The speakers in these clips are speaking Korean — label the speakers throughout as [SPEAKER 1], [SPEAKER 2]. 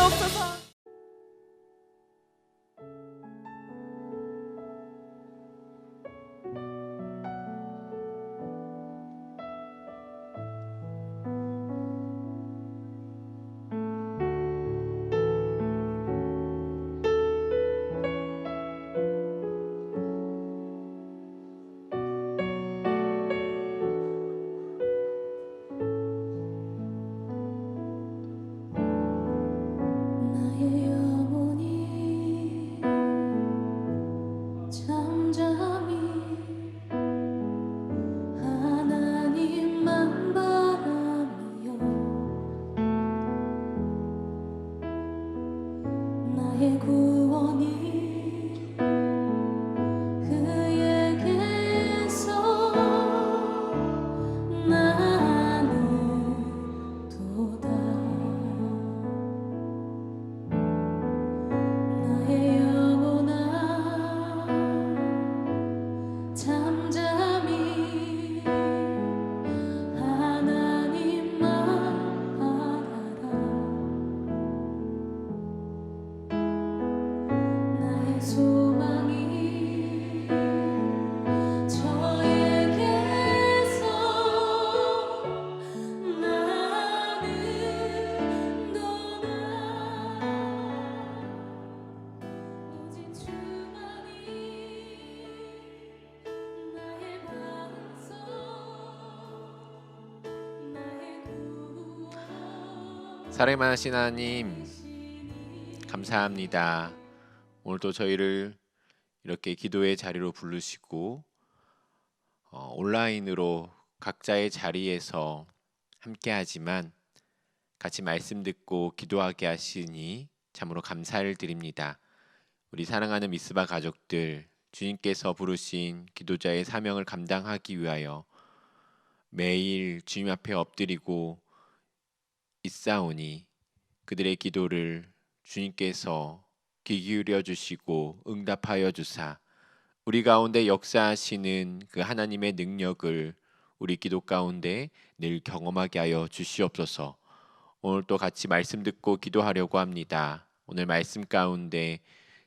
[SPEAKER 1] 주옵소서.
[SPEAKER 2] 나의 영혼이 잠잠히 하나님만 바라며 나의 구원이 그에게서 나는도다. 나의 영혼아 잠잠히 하나님만 바라라. 나의 소망이 저에게서 나는도다. 오직 주만이 나의 반석 나의 구원.
[SPEAKER 3] 사랑이 많으신 하나님, 감사합니다. 오늘도 저희를 이렇게 기도의 자리로 부르시고 온라인으로 각자의 자리에서 함께하지만 같이 말씀 듣고 기도하게 하시니 참으로 감사를 드립니다. 우리 사랑하는 미스바 가족들, 주님께서 부르신 기도자의 사명을 감당하기 위하여 매일 주님 앞에 엎드리고 있사오니 그들의 기도를 주님께서 귀 기울여 주시고 응답하여 주사 우리 가운데 역사하시는 그 하나님의 능력을 우리 기도 가운데 늘 경험하게 하여 주시옵소서. 오늘 또 같이 말씀 듣고 기도하려고 합니다. 오늘 말씀 가운데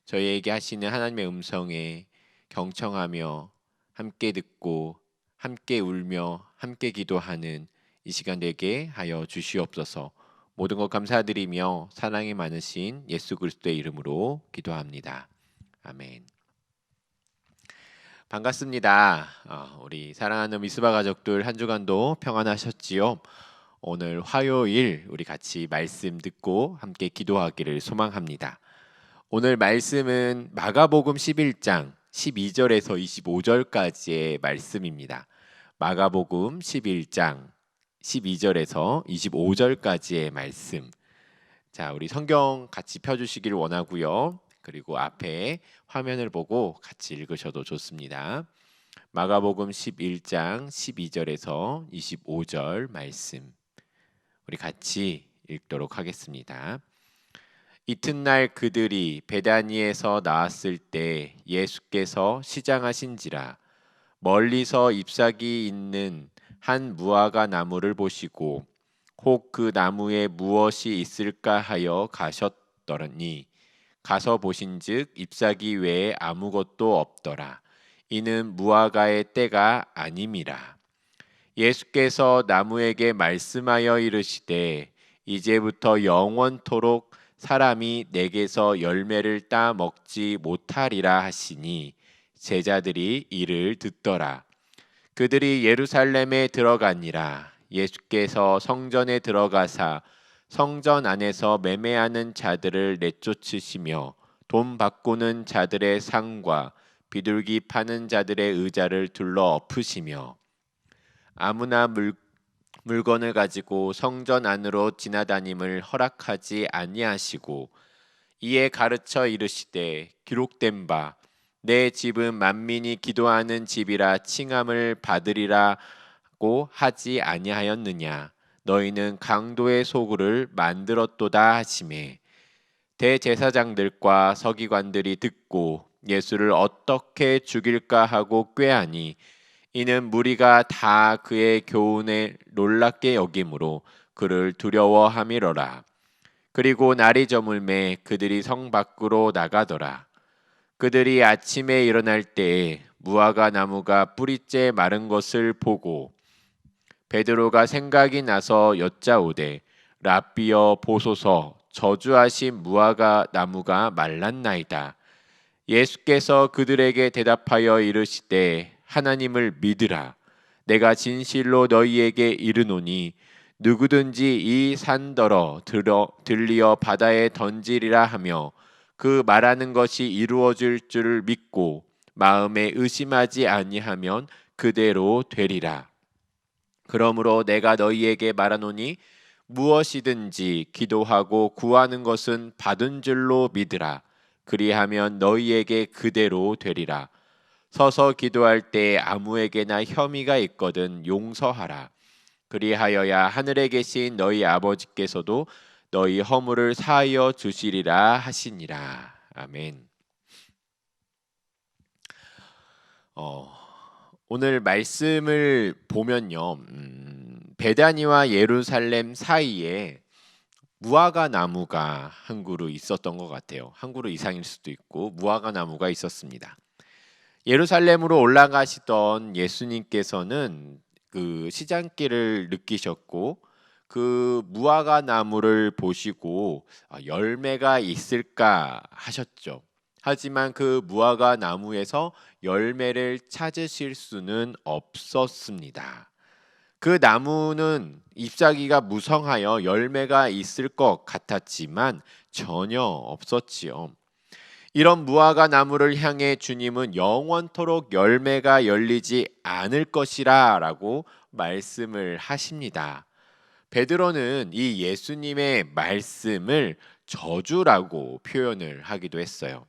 [SPEAKER 3] 저희에게 하시는 하나님의 음성에 경청하며 함께 듣고 함께 울며 함께 기도하는 이 시간 되게 하여 주시옵소서. 모든 것 감사드리며 사랑이 많으신 예수 그리스도의 이름으로 기도합니다. 아멘. 반갑습니다. 우리 사랑하는 미스바 가족들 한 주간도 평안하셨지요? 오늘 화요일 우리 같이 말씀 듣고 함께 기도하기를 소망합니다. 오늘 말씀은 마가복음 11장 12절에서 25절까지의 말씀입니다. 마가복음 11장 12절에서 25절까지의 말씀. 자, 우리 성경 같이 펴주시기를 원하고요. 그리고 앞에 화면을 보고 같이 읽으셔도 좋습니다. 마가복음 11장 12절에서 25절 말씀. 우리 같이 읽도록 하겠습니다. 이튿날 그들이 베다니에서 나왔을 때 예수께서 시장하신지라 멀리서 잎사귀 있는 한 무화과 나무를 보시고 혹 그 나무에 무엇이 있을까 하여 가셨더니 가서 보신즉 잎사귀 외에 아무것도 없더라. 이는 무화과의 때가 아님이라. 예수께서 나무에게 말씀하여 이르시되 이제부터 영원토록 사람이 내게서 열매를 따 먹지 못하리라 하시니 제자들이 이를 듣더라. 그들이 예루살렘에 들어가니라. 예수께서 성전에 들어가사 성전 안에서 매매하는 자들을 내쫓으시며 돈 바꾸는 자들의 상과 비둘기 파는 자들의 의자를 둘러 엎으시며 아무나 물건을 가지고 성전 안으로 지나다님을 허락하지 아니하시고 이에 가르쳐 이르시되 기록된 바 내 집은 만민이 기도하는 집이라 칭함을 받으리라고 하지 아니하였느냐. 너희는 강도의 소굴을 만들었도다 하시매 대제사장들과 서기관들이 듣고 예수를 어떻게 죽일까 하고 꾀하니 이는 무리가 다 그의 교훈에 놀랍게 여김으로 그를 두려워함이로라. 그리고 날이 저물매 그들이 성 밖으로 나가더라. 그들이 아침에 일어날 때에 무화과 나무가 뿌리째 마른 것을 보고 베드로가 생각이 나서 여짜오되 랍비여 보소서 저주하신 무화과 나무가 말랐나이다. 예수께서 그들에게 대답하여 이르시되 하나님을 믿으라. 내가 진실로 너희에게 이르노니 누구든지 이 산더러 들리어 바다에 던지리라 하며 그 말하는 것이 이루어질 줄을 믿고 마음에 의심하지 아니하면 그대로 되리라. 그러므로 내가 너희에게 말하노니 무엇이든지 기도하고 구하는 것은 받은 줄로 믿으라. 그리하면 너희에게 그대로 되리라. 서서 기도할 때 아무에게나 혐의가 있거든 용서하라. 그리하여야 하늘에 계신 너희 아버지께서도 너희 허물을 사하여 주시리라 하시니라. 아멘. 오늘 말씀을 보면요, 베다니와 예루살렘 사이에 무화과 나무가 한 그루 있었던 것 같아요. 한 그루 이상일 수도 있고 무화과 나무가 있었습니다. 예루살렘으로 올라가시던 예수님께서는 그 시장길을 느끼셨고 그 무화과 나무를 보시고 열매가 있을까 하셨죠. 하지만 그 무화과 나무에서 열매를 찾으실 수는 없었습니다. 그 나무는 잎사귀가 무성하여 열매가 있을 것 같았지만 전혀 없었지요. 이런 무화과 나무를 향해 주님은 영원토록 열매가 열리지 않을 것이라 라고 말씀을 하십니다. 베드로는 이 예수님의 말씀을 저주라고 표현을 하기도 했어요.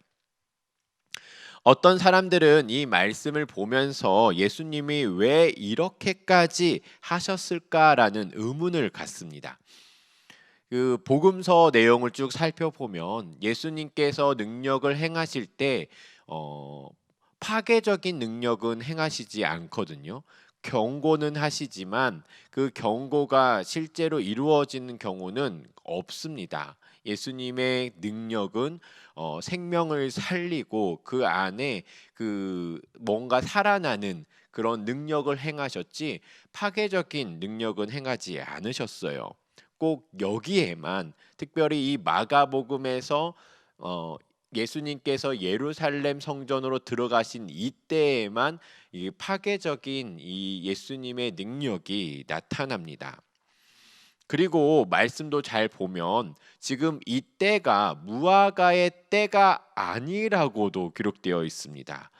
[SPEAKER 3] 어떤 사람들은 이 말씀을 보면서 예수님이 왜 이렇게까지 하셨을까라는 의문을 갖습니다. 그 복음서 내용을 쭉 살펴보면 예수님께서 능력을 행하실 때 파괴적인 능력은 행하시지 않거든요. 경고는 하시지만 그 경고가 실제로 이루어지는 경우는 없습니다. 예수님의 능력은 생명을 살리고 그 안에 그 뭔가 살아나는 그런 능력을 행하셨지 파괴적인 능력은 행하지 않으셨어요. 꼭 여기에만 특별히 이 마가복음에서 예수님께서 예루살렘 성전으로 들어가신 이때에만 이 파괴적인 이 예수님의 능력이 나타납니다. 그리고 말씀도 잘 보면 지금 이 때가 무화과의 때가 아니라고도 기록되어 있습니다.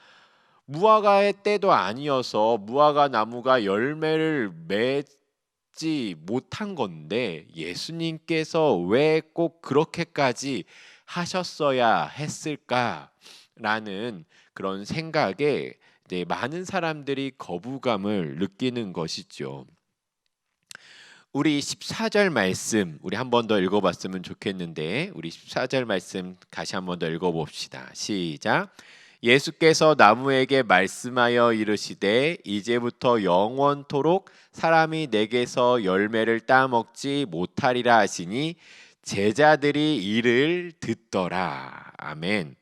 [SPEAKER 3] 무화과의 때도 아니어서 무화과 나무가 열매를 맺지 못한 건데 예수님께서 왜 꼭 그렇게까지 하셨어야 했을까라는 그런 생각에 많은 사람들이 거부감을 느끼는 것이죠. 우리 14절 말씀 우리 한 번 더 읽어봤으면 좋겠는데 우리 14절 말씀 다시 한 번 더 읽어봅시다. 시작. 예수께서 나무에게 말씀하여 이르시되 이제부터 영원토록 사람이 내게서 열매를 따먹지 못하리라 하시니 제자들이 이를 듣더라. 아멘.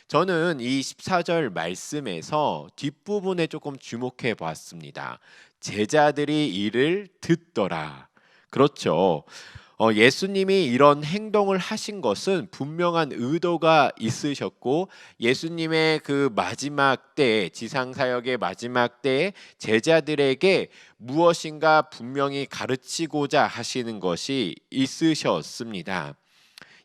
[SPEAKER 3] 저는 이 14절 말씀에서 뒷부분에 조금 주목해 봤습니다. 제자들이 이를 듣더라. 그렇죠. 예수님이 이런 행동을 하신 것은 분명한 의도가 있으셨고 예수님의 그 마지막 때 지상 사역의 마지막 때에 제자들에게 무엇인가 분명히 가르치고자 하시는 것이 있으셨습니다.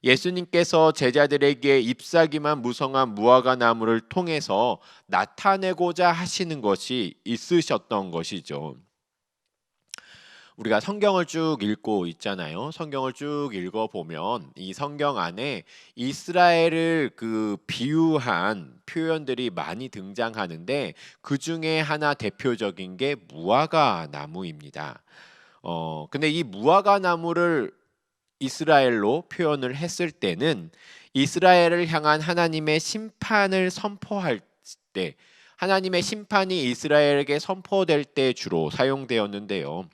[SPEAKER 3] 예수님께서 제자들에게 잎사귀만 무성한 무화과 나무를 통해서 나타내고자 하시는 것이 있으셨던 것이죠. 우리가 성경을 쭉 읽고 있잖아요. 성경을 쭉 읽어보면 이 성경 안에 이스라엘을 그 비유한 표현들이 많이 등장하는데 그 중에 하나 대표적인 게 무화과 나무입니다. 근데 이 무화과 나무를 이스라엘로 표현을 했을 때는 이스라엘을 향한 하나님의 심판을 선포할 때 하나님의 심판이 이스라엘에게 선포될 때 주로 사용되었는데요.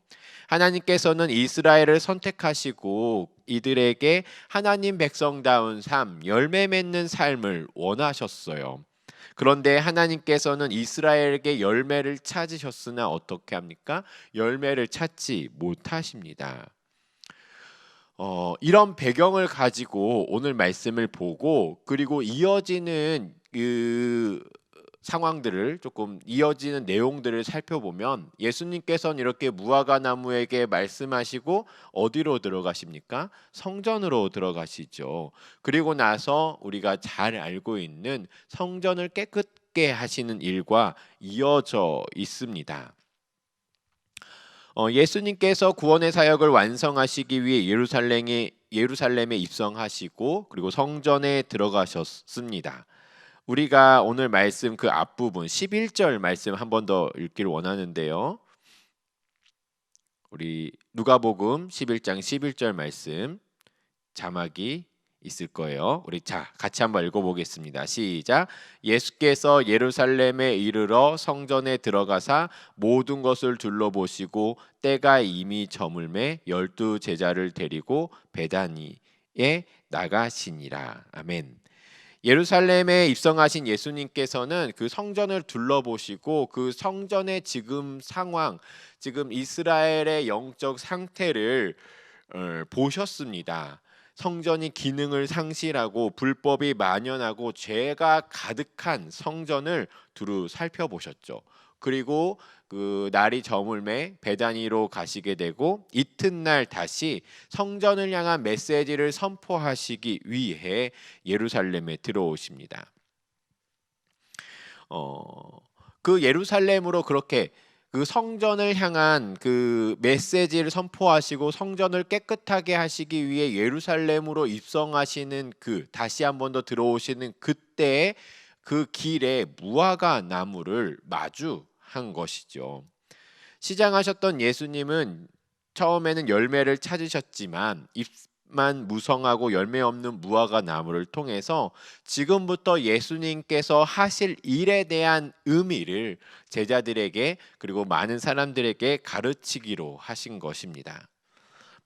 [SPEAKER 3] 하나님께서는 이스라엘을 선택하시고 이들에게 하나님 백성다운 삶, 열매 맺는 삶을 원하셨어요. 그런데 하나님께서는 이스라엘에게 열매를 찾으셨으나 어떻게 합니까? 열매를 찾지 못하십니다. 이런 배경을 가지고 오늘 말씀을 보고 그리고 이어지는 그 상황들을 조금 이어지는 내용들을 살펴보면 예수님께서는 이렇게 무화과 나무에게 말씀하시고 어디로 들어가십니까? 성전으로 들어가시죠. 그리고 나서 우리가 잘 알고 있는 성전을 깨끗게 하시는 일과 이어져 있습니다. 예수님께서 구원의 사역을 완성하시기 위해 예루살렘에 입성하시고 그리고 성전에 들어가셨습니다. 우리가 오늘 말씀 그 앞부분 11절 말씀 한 번 더 읽기를 원하는데요. 우리 누가복음 11장 11절 말씀 자막이 있을 거예요. 우리 같이 한번 읽어보겠습니다. 시작. 예수께서 예루살렘에 이르러 성전에 들어가사 모든 것을 둘러보시고 때가 이미 저물매 12 제자를 데리고 베다니에 나가시니라. 아멘. 예루살렘에 입성하신 예수님께서는 그 성전을 둘러보시고 그 성전의 지금 상황, 지금 이스라엘의 영적 상태를 보셨습니다. 성전이 기능을 상실하고 불법이 만연하고 죄가 가득한 성전을 두루 살펴보셨죠. 그리고 그 날이 저물매 베다니로 가시게 되고 이튿날 다시 성전을 향한 메시지를 선포하시기 위해 예루살렘에 들어오십니다. 그 예루살렘으로 그렇게 그 성전을 향한 그 메시지를 선포하시고 성전을 깨끗하게 하시기 위해 예루살렘으로 입성하시는 다시 한 번 더 들어오시는 그때 그 길에 무화과 나무를 마주한 것이죠. 시장하셨던 예수님은 처음에는 열매를 찾으셨지만 잎만 무성하고 열매 없는 무화과 나무를 통해서 지금부터 예수님께서 하실 일에 대한 의미를 제자들에게 그리고 많은 사람들에게 가르치기로 하신 것입니다.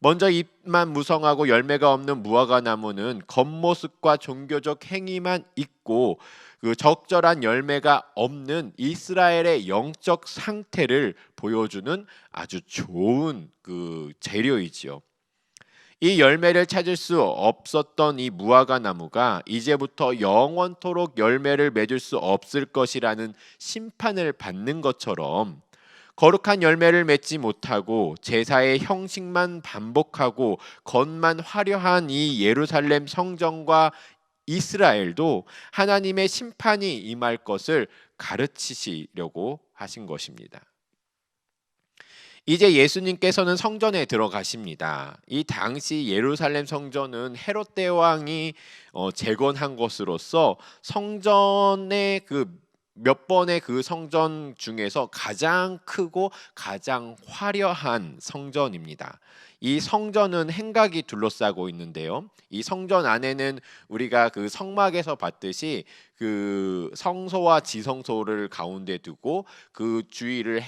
[SPEAKER 3] 먼저 잎만 무성하고 열매가 없는 무화과 나무는 겉모습과 종교적 행위만 있고 그 적절한 열매가 없는 이스라엘의 영적 상태를 보여주는 아주 좋은 그 재료이지요. 이 열매를 찾을 수 없었던 이 무화과 나무가 이제부터 영원토록 열매를 맺을 수 없을 것이라는 심판을 받는 것처럼 거룩한 열매를 맺지 못하고 제사의 형식만 반복하고 겉만 화려한 이 예루살렘 성전과 이스라엘도 하나님의 심판이 임할 것을 가르치시려고 하신 것입니다. 이제 예수님께서는 성전에 들어가십니다. 이 당시 예루살렘 성전은 헤롯 대왕이 재건한 것으로서 성전의 몇 번의 그 성전 중에서 가장 크고 가장 화려한 성전입니다. 이 성전은 행각이 둘러싸고 있는데요. 이 성전 안에는 우리가 그 성막에서 봤듯이 그 성소와 지성소를 가운데 두고 그 주위를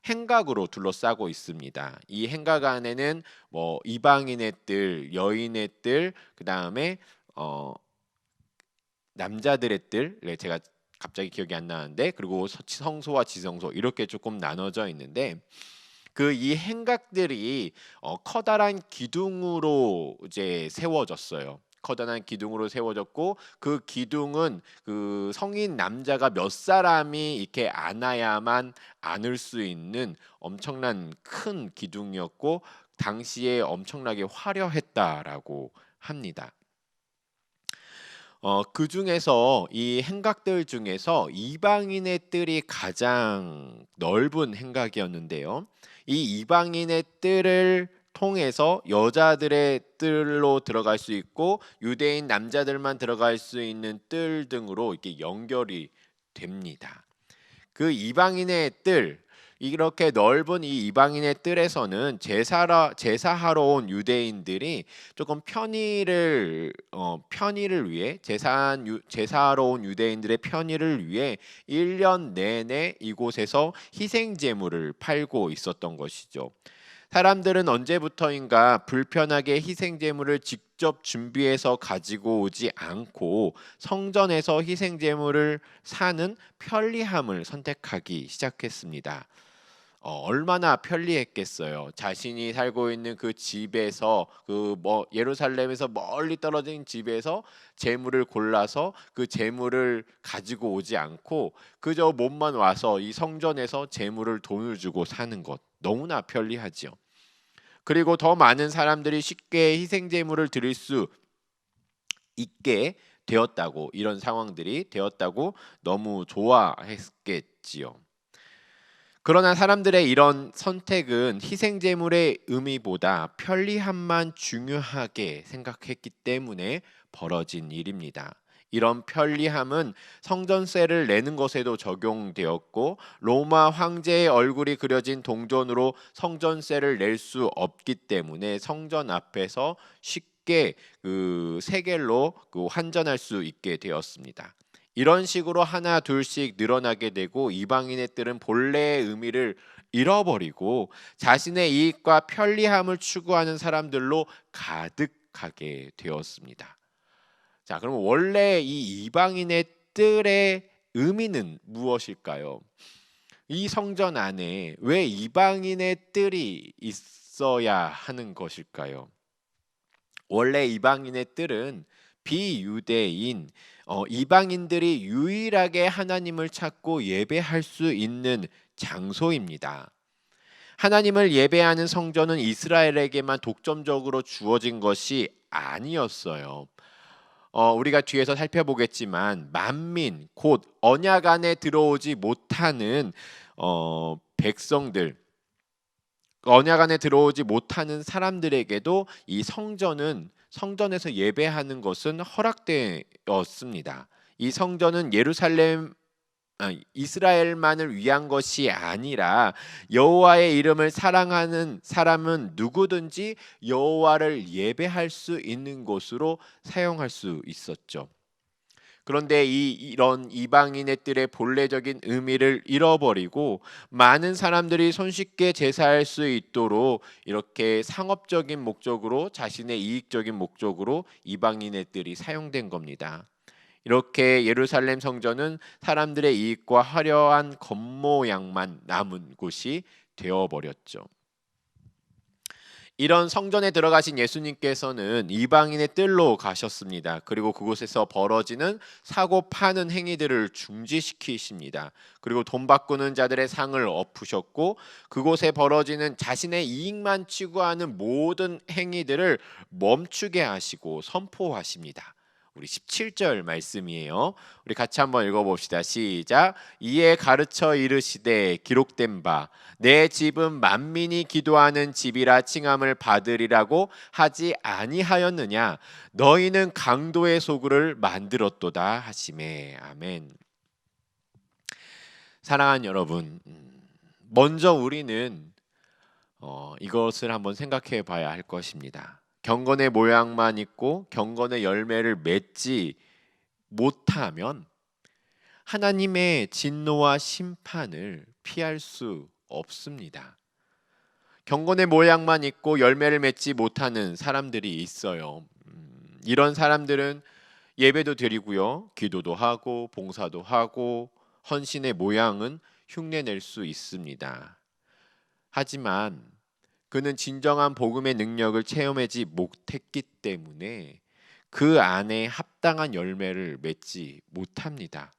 [SPEAKER 3] 행각으로 둘러싸고 있습니다. 이 행각 안에는 뭐 이방인의 뜰, 여인의 뜰, 그 다음에 남자들의 뜰, 제가 갑자기 기억이 안 나는데 그리고 성소와 지성소 이렇게 조금 나눠져 있는데 이 행각들이 커다란 기둥으로 이제 세워졌어요. 커다란 기둥으로 세워졌고 그 기둥은 그 성인 남자가 몇 사람이 이렇게 안아야만 안을 수 있는 엄청난 큰 기둥이었고 당시에 엄청나게 화려했다라고 합니다. 그 중에서 이 행각들 중에서 이방인의 뜰이 가장 넓은 행각이었는데요. 이 이방인의 뜰을 통해서 여자들의 뜰로 들어갈 수 있고 유대인 남자들만 들어갈 수 있는 뜰 등으로 이렇게 연결이 됩니다. 그 이방인의 뜰, 이렇게 넓은 이 이방인의 뜰에서는 제사하러 온 유대인들이 조금 편의를 위해 제사하러 온 유대인들의 편의를 위해 1년 내내 이곳에서 희생 제물을 팔고 있었던 것이죠. 사람들은 언제부터인가 불편하게 희생 제물을 직접 준비해서 가지고 오지 않고 성전에서 희생 제물을 사는 편리함을 선택하기 시작했습니다. 얼마나 편리했겠어요. 자신이 살고 있는 그 집에서 예루살렘에서 멀리 떨어진 집에서 재물을 골라서 그 재물을 가지고 오지 않고 그저 몸만 와서 이 성전에서 재물을 돈을 주고 사는 것 너무나 편리하지요. 그리고 더 많은 사람들이 쉽게 희생 제물을 드릴 수 있게 되었다고, 이런 상황들이 되었다고 너무 좋아했겠지요. 그러나 사람들의 이런 선택은 희생 제물의 의미보다 편리함만 중요하게 생각했기 때문에 벌어진 일입니다. 이런 편리함은 성전세를 내는 것에도 적용되었고, 로마 황제의 얼굴이 그려진 동전으로 성전세를 낼 수 없기 때문에 성전 앞에서 쉽게 그 세겔로 환전할 수 있게 되었습니다. 이런 식으로 하나 둘씩 늘어나게 되고 이방인의 뜰은 본래의 의미를 잃어버리고 자신의 이익과 편리함을 추구하는 사람들로 가득하게 되었습니다. 자, 그럼 원래 이 이방인의 뜰의 의미는 무엇일까요? 이 성전 안에 왜 이방인의 뜰이 있어야 하는 것일까요? 원래 이방인의 뜰은 비유대인 이방인들이 유일하게 하나님을 찾고 예배할 수 있는 장소입니다. 하나님을 예배하는 성전은 이스라엘에게만 독점적으로 주어진 것이 아니었어요. 우리가 뒤에서 살펴보겠지만 만민 곧 언약 안에 들어오지 못하는 백성들, 언약 안에 들어오지 못하는 사람들에게도 이 성전에서 예배하는 것은 허락되었습니다. 이 성전은 이스라엘만을 위한 것이 아니라 여호와의 이름을 사랑하는 사람은 누구든지 여호와를 예배할 수 있는 곳으로 사용할 수 있었죠. 그런데 이런 이방인의 뜰의 본래적인 의미를 잃어버리고 많은 사람들이 손쉽게 제사할 수 있도록 이렇게 상업적인 목적으로, 자신의 이익적인 목적으로 이방인의 뜰이 사용된 겁니다. 이렇게 예루살렘 성전은 사람들의 이익과 화려한 겉모양만 남은 곳이 되어버렸죠. 이런 성전에 들어가신 예수님께서는 이방인의 뜰로 가셨습니다. 그리고 그곳에서 벌어지는 사고 파는 행위들을 중지시키십니다. 그리고 돈 바꾸는 자들의 상을 엎으셨고 그곳에 벌어지는 자신의 이익만 추구하는 모든 행위들을 멈추게 하시고 선포하십니다. 우리 17절 말씀이에요. 우리 같이 한번 읽어봅시다. 시작. 이에 가르쳐 이르시되 기록된 바 내 집은 만민이 기도하는 집이라 칭함을 받으리라고 하지 아니하였느냐. 너희는 강도의 소굴을 만들었도다 하시매. 아멘. 사랑하는 여러분, 먼저 우리는 이것을 한번 생각해 봐야 할 것입니다. 경건의 모양만 있고 경건의 열매를 맺지 못하면 하나님의 진노와 심판을 피할 수 없습니다. 경건의 모양만 있고 열매를 맺지 못하는 사람들이 있어요. 이런 사람들은 예배도 드리고요, 기도도 하고 봉사도 하고 헌신의 모양은 흉내낼 수 있습니다. 하지만 그는 진정한 복음의 능력을 체험하지 못했기 때문에 그 안에 합당한 열매를 맺지 못합니다.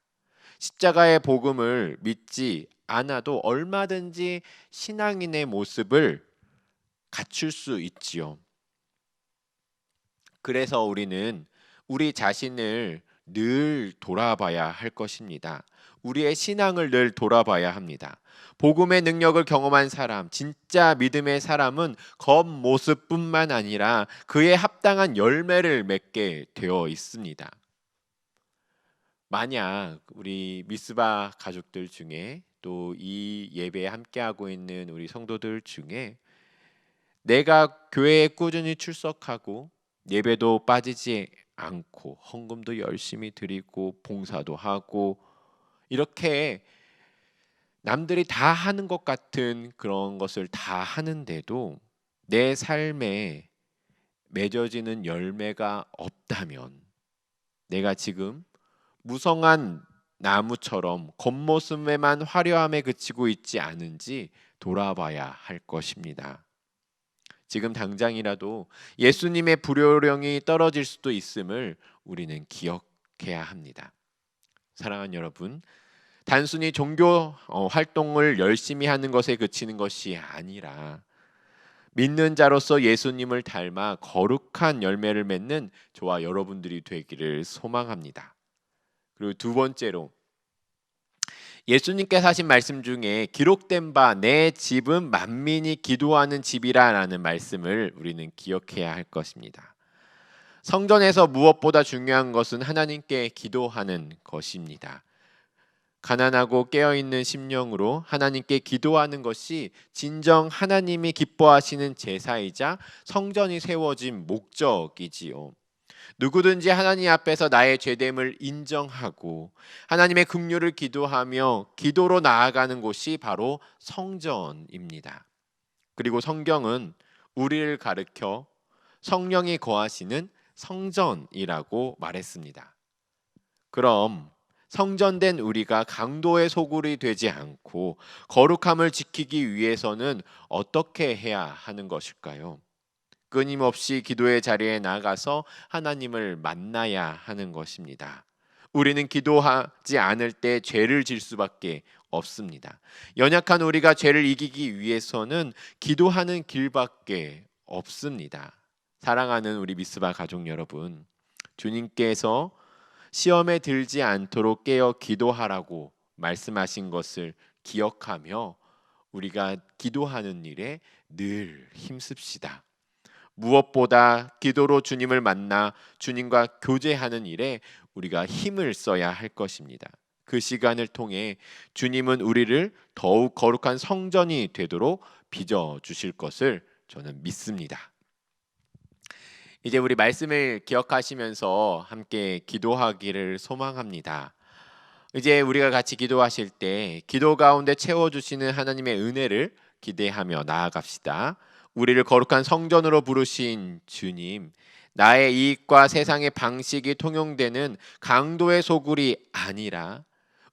[SPEAKER 3] 십자가의 복음을 믿지 않아도 얼마든지 신앙인의 모습을 갖출 수 있지요. 그래서 우리는 우리 자신을 늘 돌아봐야 할 것입니다. 우리의 신앙을 늘 돌아봐야 합니다. 복음의 능력을 경험한 사람, 진짜 믿음의 사람은 겉모습뿐만 아니라 그에 합당한 열매를 맺게 되어 있습니다. 만약 우리 미스바 가족들 중에 또 이 예배에 함께하고 있는 우리 성도들 중에 내가 교회에 꾸준히 출석하고 예배도 빠지지 않고 헌금도 열심히 드리고 봉사도 하고 이렇게 남들이 다 하는 것 같은 그런 것을 다 하는데도 내 삶에 맺어지는 열매가 없다면 내가 지금 무성한 나무처럼 겉모습에만 화려함에 그치고 있지 않은지 돌아봐야 할 것입니다. 지금 당장이라도 예수님의 불효령이 떨어질 수도 있음을 우리는 기억해야 합니다. 사랑하는 여러분, 단순히 종교 활동을 열심히 하는 것에 그치는 것이 아니라 믿는 자로서 예수님을 닮아 거룩한 열매를 맺는 저와 여러분들이 되기를 소망합니다. 그리고 두 번째로, 예수님께서 하신 말씀 중에 기록된 바 내 집은 만민이 기도하는 집이라는 말씀을 우리는 기억해야 할 것입니다. 성전에서 무엇보다 중요한 것은 하나님께 기도하는 것입니다. 가난하고 깨어있는 심령으로 하나님께 기도하는 것이 진정 하나님이 기뻐하시는 제사이자 성전이 세워진 목적이지요. 누구든지 하나님 앞에서 나의 죄됨을 인정하고 하나님의 긍휼을 기도하며 기도로 나아가는 곳이 바로 성전입니다. 그리고 성경은 우리를 가르쳐 성령이 거하시는 성전이라고 말했습니다. 그럼 성전된 우리가 강도의 소굴이 되지 않고 거룩함을 지키기 위해서는 어떻게 해야 하는 것일까요? 끊임없이 기도의 자리에 나가서 하나님을 만나야 하는 것입니다. 우리는 기도하지 않을 때 죄를 질 수밖에 없습니다. 연약한 우리가 죄를 이기기 위해서는 기도하는 길밖에 없습니다. 사랑하는 우리 미스바 가족 여러분, 주님께서 시험에 들지 않도록 깨어 기도하라고 말씀하신 것을 기억하며 우리가 기도하는 일에 늘 힘씁시다. 무엇보다 기도로 주님을 만나 주님과 교제하는 일에 우리가 힘을 써야 할 것입니다. 그 시간을 통해 주님은 우리를 더욱 거룩한 성전이 되도록 빚어주실 것을 저는 믿습니다. 이제 우리 말씀을 기억하시면서 함께 기도하기를 소망합니다. 이제 우리가 같이 기도하실 때 기도 가운데 채워주시는 하나님의 은혜를 기대하며 나아갑시다. 우리를 거룩한 성전으로 부르신 주님, 나의 이익과 세상의 방식이 통용되는 강도의 소굴이 아니라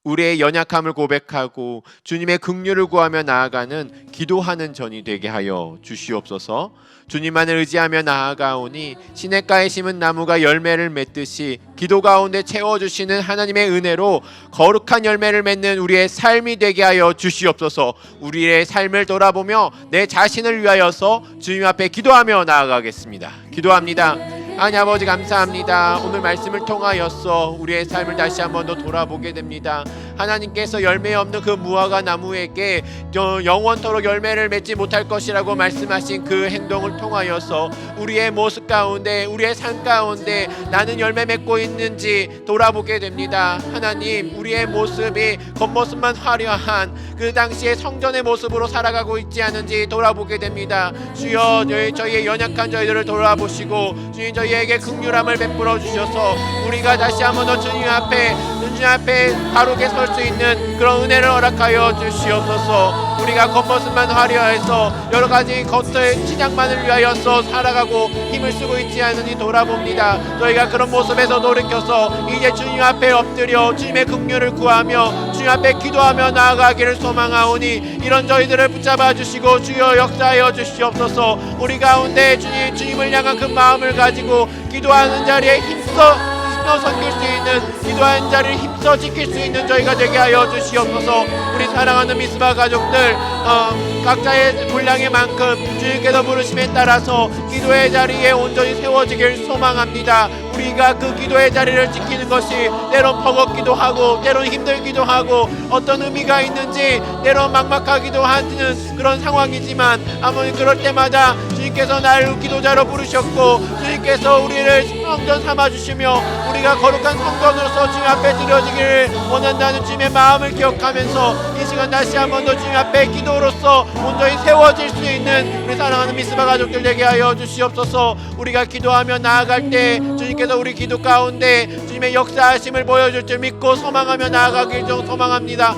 [SPEAKER 3] 우리의 연약함을 고백하고 주님의 긍휼을 구하며 나아가는 기도하는 전이 되게 하여 주시옵소서. 주님만을 의지하며 나아가오니 시냇가에 심은 나무가 열매를 맺듯이 기도 가운데 채워주시는 하나님의 은혜로 거룩한 열매를 맺는 우리의 삶이 되게 하여 주시옵소서. 우리의 삶을 돌아보며 내 자신을 위하여서 주님 앞에 기도하며 나아가겠습니다. 기도합니다. 하나님 아버지 감사합니다. 오늘 말씀을 통하여서 우리의 삶을 다시 한번 더 돌아보게 됩니다. 하나님께서 열매 없는 그 무화과 나무에게 영원토록 열매를 맺지 못할 것이라고 말씀하신 그 행동을 통하여서 우리의 모습 가운데, 우리의 삶 가운데 나는 열매 맺고 있는지 돌아보게 됩니다. 하나님, 우리의 모습이 겉모습만 화려한 그 당시의 성전의 모습으로 살아가고 있지 않은지 돌아보게 됩니다. 주여, 저희의 연약한 저희들을 돌아보시고 주님 저희에게 긍휼함을 베풀어 주셔서 우리가 다시 한번 더 주님 앞에 바르게 설 수 있는 그런 은혜를 허락하여 주시옵소서. 우리가 겉모습만 화려해서 여러 가지 겉의 치장만을 위하여서 살아가고 힘을 쓰고 있지 않으니 돌아봅니다. 저희가 그런 모습에서 돌이켜서 이제 주님 앞에 엎드려 주님의 긍휼을 구하며 주님 앞에 기도하며 나아가기를 소망하오니 이런 저희들을 붙잡아 주시고 주여 역사하여 주시옵소서. 우리 가운데 주님을 향한 그 마음을 가지고 기도하는 자리에 힘써 섬길 수 있는, 기도하는 자리를 힘써 지킬 수 있는 저희가 되게 하여 주시옵소서. 우리 사랑하는 미스바 가족들, 각자의 분량의 만큼 주님께서 부르심에 따라서 기도의 자리에 온전히 세워지길 소망합니다. 우리가 그 기도의 자리를 지키는 것이 때론 버겁기도 하고 때론 힘들기도 하고 어떤 의미가 있는지 때론 막막하기도 하는 그런 상황이지만 아무리 그럴 때마다 주님께서 나를 기도자로 부르셨고 주님께서 우리를 성전 삼아주시며 우리가 거룩한 성전으로서 주님 앞에 드려지기를 원한다는 주님의 마음을 기억하면서 이 시간 다시 한 번 더 주님 앞에 기도로서 온전히 세워질 수 있는 우리 사랑하는 미스바 가족들 되게 하여 주시옵소서. 우리가 기도하며 나아갈 때 주님께서 우리 기도 가운데 주님 주님의 역사하심을 보여줄 줄 믿고 소망하며 나아가길 좀 소망합니다.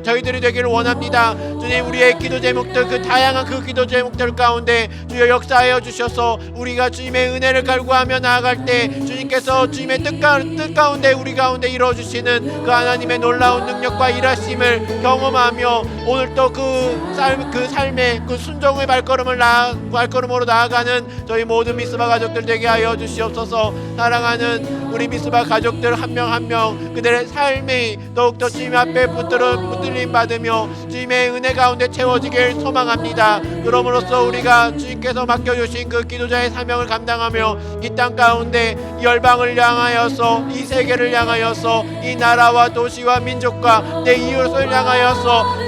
[SPEAKER 3] 저희들이 되기를 원합니다. 주님, 우리의 기도 제목들, 그 다양한 그 기도 제목들 가운데 주여 역사하여 주셔서 우리가 주님의 은혜를 갈구하며 나아갈 때 주님께서 주님의 뜻 가운데 우리 가운데 이루어주시는 그 하나님의 놀라운 능력과 일하심을 경험하며 오늘 또 그 삶의 그 순종의 발걸음으로 나아가는 저희 모든 미스바 가족들 되게 하여 주시옵소서. 사랑하는 우리 미스바 가족들 한 명 한 명 그들의 삶이 더욱더 주님 앞에 붙들림 받으며 주님의 은혜 가운데 채워지길 소망합니다. 그러므로써 우리가 주님께서 맡겨주신 그 기도자의 사명을 감당하며 이 땅 가운데 열방을 향하여서 이 세계를 향하여서 이 나라와 도시와 민족과 내 이웃을 향하여서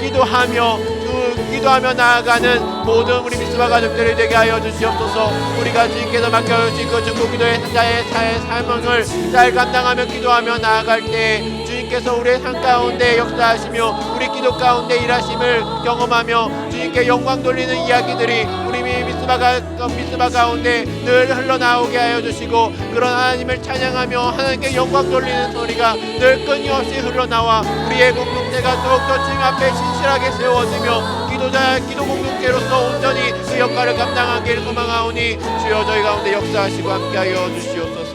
[SPEAKER 3] 기도하며 나아가는 모든 우리 미스바 가족들이 되게 하여 주시옵소서. 우리가 주님께서 맡겨주신 그 중고 기도의 자의 사명을 잘 감당하며 기도하며 나아갈 때 주님께서 우리의 삶 가운데 역사하시며 우리 기도 가운데 일하심을 경험하며 주님께 영광 돌리는 이야기들이 우리 미스바 가운데 늘 흘러나오게 하여 주시고 그런 하나님을 찬양하며 하나님께 영광 돌리는 소리가 늘 끊임없이 흘러나와 우리의 공동체가 더욱더 주님 앞에 신실하게 세워지며 기도 공동체로서 온전히 그 역할을 감당하기를 소망하오니 주여 저희 가운데 역사하시고 함께하여 주시옵소서.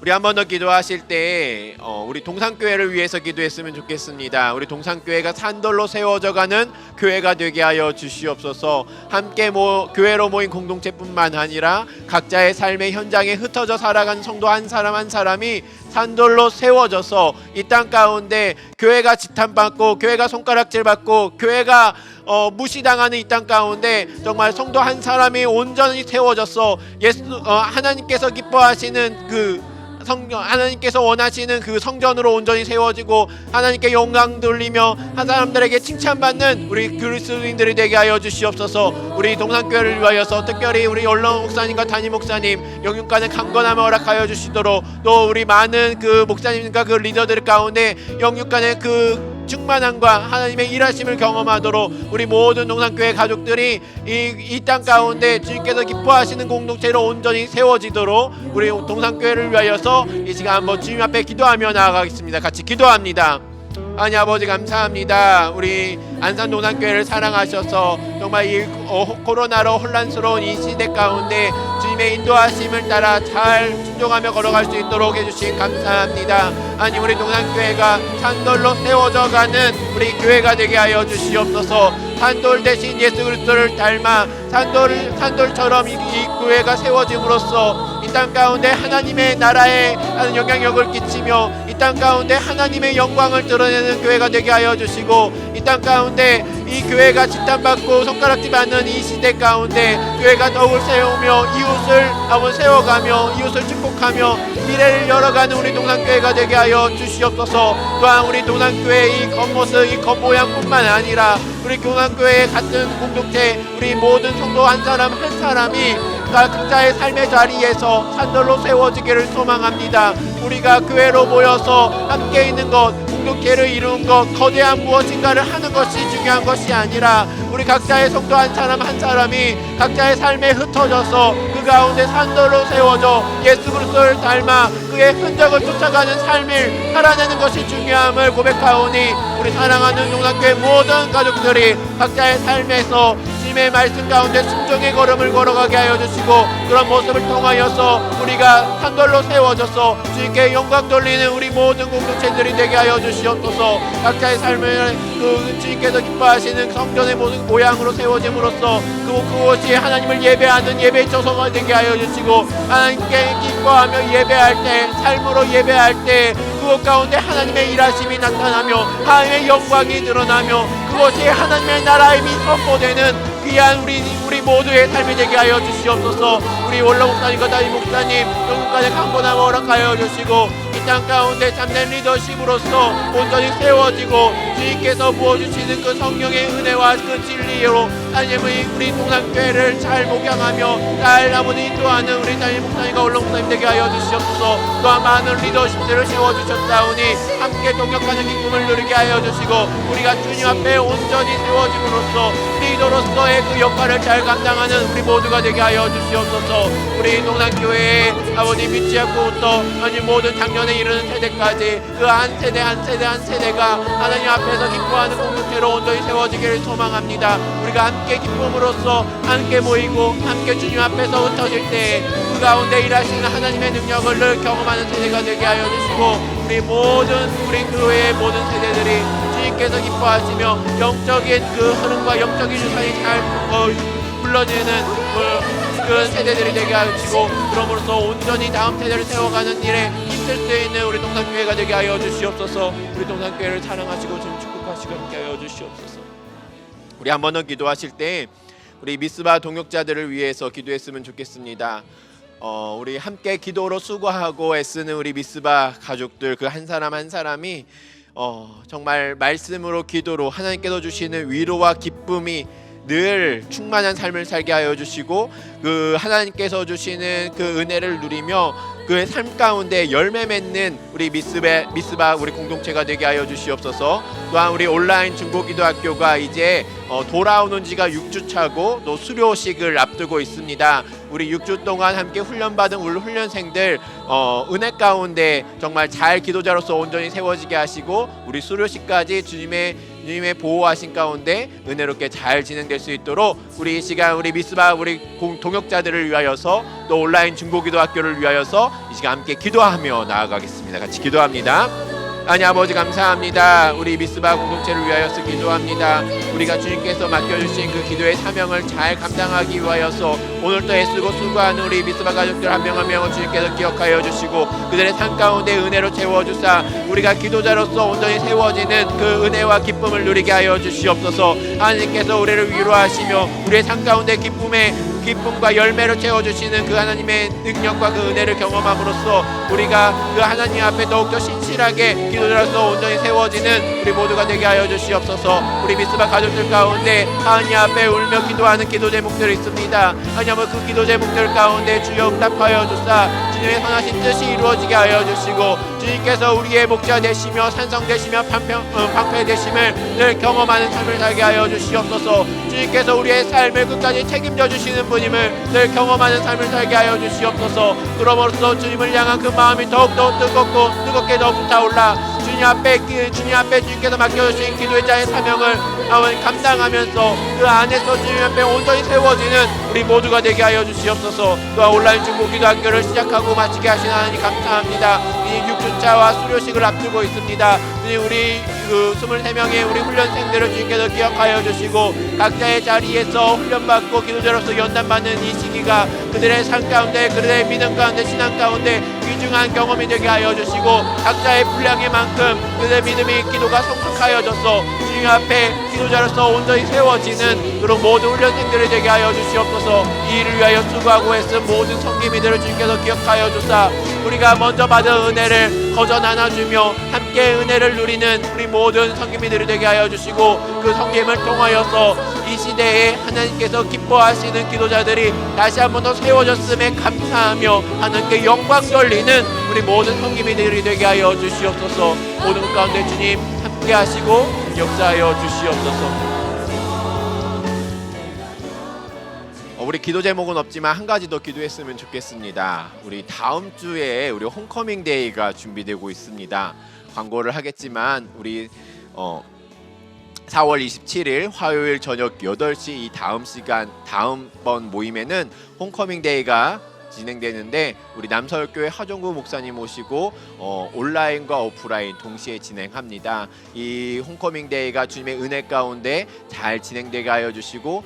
[SPEAKER 3] 우리 한 번 더 기도하실 때 우리 동산교회를 위해서 기도했으면 좋겠습니다. 우리 동산교회가 산돌로 세워져가는 교회가 되게 하여 주시옵소서. 함께 교회로 모인 공동체뿐만 아니라 각자의 삶의 현장에 흩어져 살아가는 성도 한 사람 한 사람이 산돌로 세워져서 이 땅 가운데 교회가 지탄받고 교회가 손가락질받고 교회가 무시당하는 이 땅 가운데 정말 성도 한 사람이 온전히 세워져서 하나님께서 기뻐하시는 하나님께서 원하시는 그 성전으로 온전히 세워지고 하나님께 영광 돌리며 한 사람들에게 칭찬받는 우리 그리스도인들이 되게 하여 주시옵소서. 우리 동산교회를 위하여서 특별히 우리 올라온 목사님과 담임 목사님 영육간의 강건함을 허락하여 주시도록 또 우리 많은 그 목사님과 그 리더들 가운데 영육간의 그 충만함과 하나님의 일하심을 경험하도록 우리 모든 동산교회 가족들이 이 땅 가운데 주님께서 기뻐하시는 공동체로 온전히 세워지도록 우리 동산교회를 위하여서 이 시간 한번 주님 앞에 기도하며 나아가겠습니다. 같이 기도합니다. 하나님 아버지 감사합니다. 우리 안산 동산교회를 사랑하셔서 정말 이 코로나로 혼란스러운 이 시대 가운데 주님의 인도하심을 따라 잘 순종하며 걸어갈 수 있도록 해주신 감사합니다. 아니 우리 동산교회가 산돌로 세워져가는 우리 교회가 되게 하여 주시옵소서. 산돌 대신 예수 그리스도를 닮아 산돌처럼 이 교회가 세워짐으로써 이 땅 가운데 하나님의 나라에 하는 영향력을 끼치며 이 땅 가운데 하나님의 영광을 드러내는 교회가 되게 하여 주시고 이 땅 가운데 이 교회가 지탄받고 손가락질 받는 이 시대 가운데 교회가 더욱 세우며 이웃을 한번 세워가며 이웃을 축복하며 미래를 열어가는 우리 동산교회가 되게 하여 주시옵소서. 또한 우리 동산교회의 이 겉모습 이 겉모양뿐만 아니라 우리 동산교회 같은 공동체 우리 모든 성도 한 사람 한 사람이 각자의 삶의 자리에서 산돌로 세워지기를 소망합니다. 우리가 교회로 모여서 함께 있는 것 공동체를 이루는 것 거대한 무엇인가를 하는 것이 중요한 것이 아니라 우리 각자의 성도 한 사람 한 사람이 각자의 삶에 흩어져서 그 가운데 산돌로 세워져 예수 그리스도를 닮아 그의 흔적을 쫓아가는 삶을 살아내는 것이 중요함을 고백하오니 우리 사랑하는 동산교회 모든 가족들이 각자의 삶에서 주님의 말씀 가운데 순종의 걸음을 걸어가게 하여 주시고 그런 모습을 통하여서 우리가 산돌로 세워져서 주님께 영광 돌리는 우리 모든 공동체들이 되게 하여 주시옵소서. 각자의 삶을 그 주님께서 기뻐하시는 성전의 모양으로 세워짐으로써 그곳이 하나님을 예배하는 예배 처소가 되게 하여 주시고 하나님께 기뻐하며 예배할 때 삶으로 예배할 때 그곳 가운데 하나님의 일하심이 나타나며 하나님의 영광이 드러나며 그것이 하나님의 나라의 힘이 선포되는 귀한 우리 모두의 삶이 되게 하여 주시옵소서. 우리 원로 목사님과 담임 목사님 영국간의 강건함을 허락하여 주시고 이 땅 가운데 참된 리더십으로서 온전히 세워지고 주님께서 부어주시는 그 성령의 은혜와 그 진리로 하나님의 우리 동산교회를 잘 목양하며 잘 아버지 인도하는 우리 담임 목사님과 원로 목사님 되게 하여 주시옵소서. 또한 많은 리더십들을 세워주셨사오니 함께 동역하는 기쁨을 누리게 하여 주시고 우리가 주님 앞에 온전히 세워짐으로써 리더로서의 그 역할을 잘 감당하는 우리 모두가 되게 하여 주시옵소서. 주옵소서. 우리 동산교회에 아버님 유치학부부터 하나님 모든 작년에 이르는 세대까지 그 한 세대 한 세대 한 세대가 하나님 앞에서 기뻐하는 공동체로 온전히 세워지기를 소망합니다. 우리가 함께 기쁨으로써 함께 모이고 함께 주님 앞에서 흩어질 때 그 가운데 일하시는 하나님의 능력을 늘 경험하는 세대가 되게 하여 주시고, 우리 교회의 모든 세대들이 주님께서 기뻐하시며 영적인 그 흐름과 영적인 유산이 잘 불러지는 그 세대들이 되게 하여 주시고, 그러므로써 온전히 다음 세대를 세워가는 일에 힘쓸 수 있는 우리 동산교회가 되게 하여 주시옵소서. 우리 동산교회를 사랑하시고 주님 축복하시고 함께 하여 주시옵소서. 우리 한 번 더 기도하실 때 우리 미스바 동역자들을 위해서 기도했으면 좋겠습니다. 우리 함께 기도로 수고하고 애쓰는 우리 미스바 가족들 그 한 사람 한 사람이 정말 말씀으로 기도로 하나님께서 주시는 위로와 기쁨이 늘 충만한 삶을 살게 하여 주시고, 그 하나님께서 주시는 그 은혜를 누리며 그의 삶 가운데 열매 맺는 우리 미스바 우리 공동체가 되게 하여 주시옵소서. 또한 우리 온라인 중고기도학교가 이제 돌아오는 지가 6주 차고 또 수료식을 앞두고 있습니다. 우리 6주 동안 함께 훈련받은 우리 훈련생들 은혜 가운데 정말 잘 기도자로서 온전히 세워지게 하시고, 우리 수료식까지 주님의 보호하신 가운데 은혜롭게 잘 진행될 수 있도록 우리 이 시간 우리 미스바 우리 동역자들을 위하여서 또 온라인 중고기도학교를 위하여서 이 시간 함께 기도하며 나아가겠습니다. 같이 기도합니다. 하나님 아버지 감사합니다. 우리 미스바 공동체를 위하여서 기도합니다. 우리가 주님께서 맡겨주신 그 기도의 사명을 잘 감당하기 위하여서 오늘도 애쓰고 수고하는 우리 미스바 가족들 한 명 한 명을 주님께서 기억하여 주시고 그들의 삶 가운데 은혜로 채워주사 우리가 기도자로서 온전히 세워지는 그 은혜와 기쁨을 누리게 하여 주시옵소서. 하나님께서 우리를 위로하시며 우리의 삶 가운데 기쁨과 열매로 채워주시는 그 하나님의 능력과 그 은혜를 경험함으로써 우리가 그 하나님 앞에 더욱더 신실하게 기도자로서 온전히 세워지는 우리 모두가 되게 하여 주시옵소서. 우리 미스바 가족들 가운데 하나님 앞에 울며 기도하는 기도 제목들이 있습니다. 하나님 그 기도 제목들 가운데 주여 응답하여 주사 주님의 선하신 뜻이 이루어지게 하여 주시고, 주님께서 우리의 목자 되시며 산성 되시며 방패 되심을 늘 경험하는 삶을 살게 하여 주시옵소서. 주님께서 우리의 삶을 끝까지 책임져 주시는 분임을 늘 경험하는 삶을 살게 하여 주시옵소서. 그러므로써 주님을 향한 그 마음이 더욱더 뜨겁게 더 불타올라 주님 앞에 주님께서 맡겨주신 기도의 자의 사명을 감당하면서 그 안에서 주님 앞에 온전히 세워지는 우리 모두가 되게 하여 주시옵소서. 또한 온라인 중고기도학교를 시작하고 마치게 하신 하나님 감사합니다. 이 6주차와 수료식을 앞두고 있습니다. 우리 그 23명의 우리 훈련생들을 주님께서 기억하여 주시고 각자의 자리에서 훈련받고 기도자로서 연단받는 이 시기가 그들의 삶 가운데 그들의 믿음 가운데 신앙 가운데 귀중한 경험이 되게 하여 주시고 각자의 분량의 만큼 그들의 믿음이 기도가 성숙하여져서 주님 앞에 기도자로서 온전히 세워지는 그런 모든 훈련생들이 되게 하여 주시옵소서. 이 일을 위하여 수고하고 애쓴 모든 성기미들을 주님께서 기억하여 주사 우리가 먼저 받은 은혜를 거저 나눠주며 함께 은혜를 누리는 우리 모든 성기미들이 되게 하여 주시고 그 성김을 통하여서 이 시대에 하나님께서 기뻐하시는 기도자들이 다시 한 번 더 세워졌음에 감사하며 하나님께 영광 돌리는 우리 모든 성기미들이 되게 하여 주시옵소서. 모든 것 가운데 주님 함께 하시고 역사하여 주시옵소서. 우리 기도 제목은 없지만 한 가지 더 기도했으면 좋겠습니다. 우리 다음 주에 우리 홈커밍 데이가 준비되고 있습니다. 광고를 하겠지만 우리 4월 27일 화요일 저녁 8시 이 다음번 모임에는 홈커밍 데이가 진행되는데 우리 남서울교회 하종구 목사님 모시고 온라인과 오프라인 동시에 진행합니다. 이 홈커밍 데이가 주님의 은혜 가운데 잘 진행되게 하여 주시고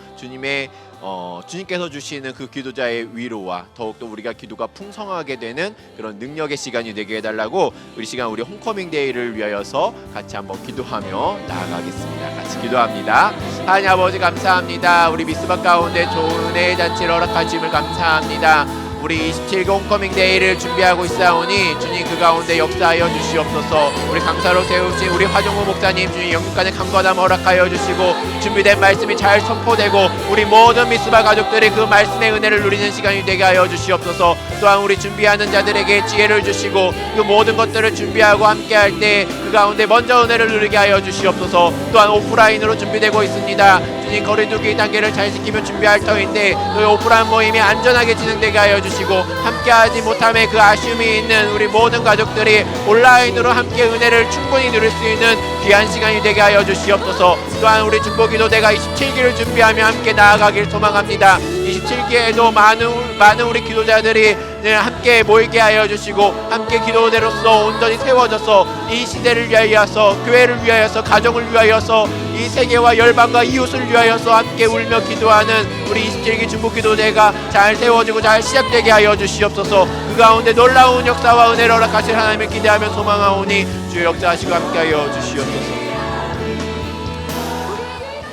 [SPEAKER 3] 주님께서 주시는 그 기도자의 위로와 더욱더 우리가 기도가 풍성하게 되는 그런 능력의 시간이 되게 해달라고 우리 홈커밍 데이를 위하여서 같이 한번 기도하며 나아가겠습니다. 같이 기도합니다. 하나님 아버지 감사합니다. 우리 미스바 가운데 좋은 은혜의 잔치를 허락하심을 감사합니다. 우리 27기 홈커밍 데이를 준비하고 있사오니 주님 그 가운데 역사하여 주시옵소서. 우리 강사로 세우신 우리 화종구 목사님 주님 영육간의 강건함 허락하여 주시고 준비된 말씀이 잘 선포되고 우리 모든 미스바 가족들이 그 말씀의 은혜를 누리는 시간이 되게 하여 주시옵소서. 또한 우리 준비하는 자들에게 지혜를 주시고 그 모든 것들을 준비하고 함께할 때 그 가운데 먼저 은혜를 누리게 하여 주시옵소서. 또한 오프라인으로 준비되고 있습니다. 주님 거리두기 단계를 잘 지키며 준비할 터인데 또 오프라인 모임이 안전하게 진행되게 하여 주시고 함께하지 못함에 그 아쉬움이 있는 우리 모든 가족들이 온라인으로 함께 은혜를 충분히 누릴 수 있는 귀한 시간이 되게 하여 주시옵소서. 또한 우리 중보기도대가 27기를 준비하며 함께 나아가길 소망합니다. 27기에도 많은 우리 기도자들이 함께 모이게 하여 주시고 함께 기도대로서 온전히 세워져서 이 시대를 위하여서 교회를 위하여서 가정을 위하여서 이 세계와 열방과 이웃을 위하여서 함께 울며 기도하는 우리 27기 중보기도대가 잘 세워지고 잘 시작되게 하여 주시옵소서. 그 가운데 놀라운 역사와 은혜를 허락하실 하나님을 기대하며 소망하오니 주의 역사하시고 함께 하여 주시옵소서.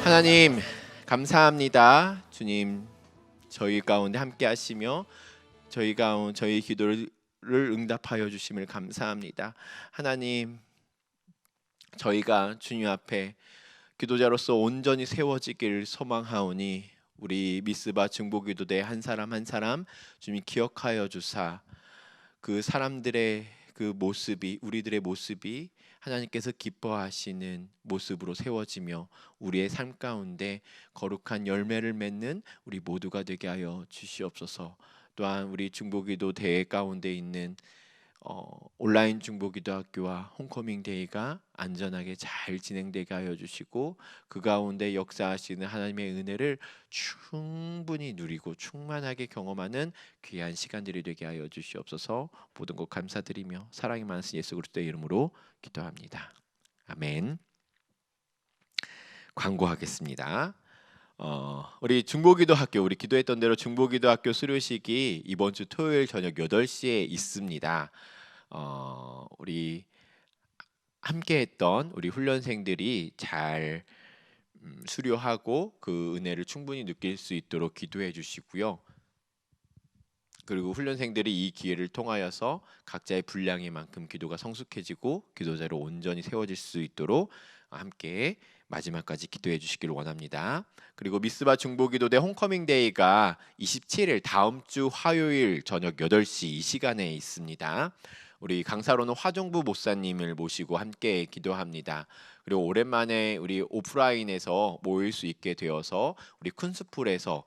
[SPEAKER 3] 하나님 감사합니다. 주님 저희 가운데 함께 하시며 저희 기도를 응답하여 주심을 감사합니다. 하나님 저희가 주님 앞에 기도자로서 온전히 세워지기를 소망하오니 우리 미스바 중보기도대 한 사람 한 사람 주님 기억하여 주사 그 사람들의 그 모습이 우리들의 모습이 하나님께서 기뻐하시는 모습으로 세워지며 우리의 삶 가운데 거룩한 열매를 맺는 우리 모두가 되게 하여 주시옵소서. 또한 우리 중보기도 대회 가운데 있는 온라인 중보기도학교와 홈커밍 데이가 안전하게 잘 진행되게 하여 주시고 그 가운데 역사하시는 하나님의 은혜를 충분히 누리고 충만하게 경험하는 귀한 시간들이 되게 하여 주시옵소서. 모든 것 감사드리며 사랑이 많으신 예수 그리스도의 이름으로 기도합니다. 아멘. 광고하겠습니다. 우리 중보기도학교 우리 기도했던 대로 중보기도학교 수료식이 이번 주 토요일 저녁 8시에 있습니다. 우리 함께했던 우리 훈련생들이 잘 수료하고 그 은혜를 충분히 느낄 수 있도록 기도해 주시고요. 그리고 훈련생들이 이 기회를 통하여서 각자의 분량인 만큼 기도가 성숙해지고 기도자로 온전히 세워질 수 있도록 함께 마지막까지 기도해 주시길 원합니다. 그리고 미스바 중보기도대 홈커밍 데이가 27일 다음 주 화요일 저녁 8시 이 시간에 있습니다. 우리 강사로는 화종부 목사님을 모시고 함께 기도합니다. 그리고 오랜만에 우리 오프라인에서 모일 수 있게 되어서 우리 큰수풀에서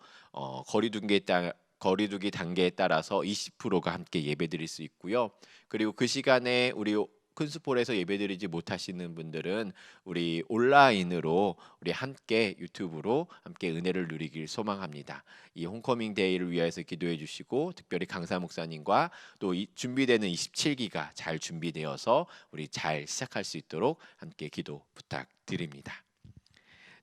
[SPEAKER 3] 거리두기 단계에 따라서 20%가 함께 예배드릴 수 있고요. 그리고 그 시간에 우리 큰수폴에서 예배드리지 못하시는 분들은 우리 온라인으로 우리 함께 유튜브로 함께 은혜를 누리길 소망합니다. 이 홈커밍 데이를 위해서 기도해 주시고 특별히 강사 목사님과 또 준비되는 27기가 잘 준비되어서 우리 잘 시작할 수 있도록 함께 기도 부탁드립니다.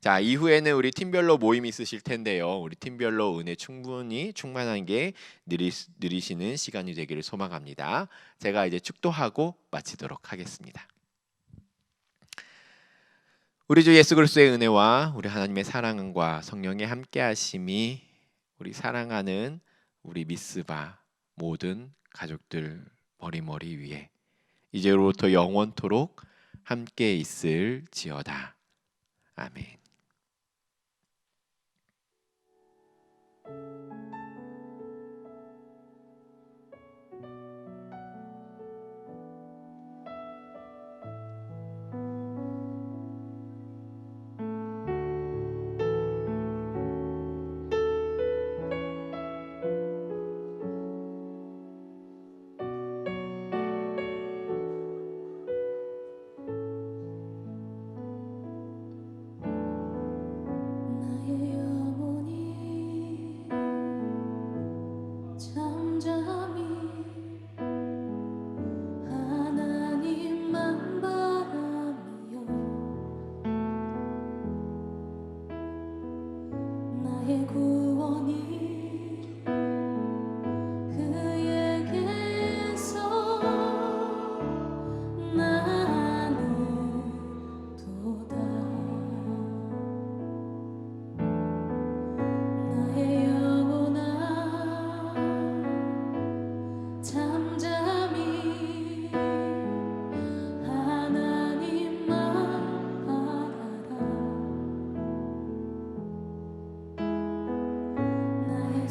[SPEAKER 3] 자, 이후에는 우리 팀별로 모임이 있으실 텐데요. 우리 팀별로 은혜 충분히 충만한 게 누리시는 시간이 되기를 소망합니다. 제가 이제 축도하고 마치도록 하겠습니다. 우리 주 예수 그리스도의 은혜와 우리 하나님의 사랑과 성령의 함께하심이 우리 사랑하는 우리 미스바 모든 가족들 머리 위에 이제로부터 영원토록 함께 있을지어다. 아멘.
[SPEAKER 2] 나의 영혼이 잠잠히 하나님만 바라며 나의 구원이 그에게서 나는 도다. 나의 영혼아 잠잠히 하나님만 바라라. 나의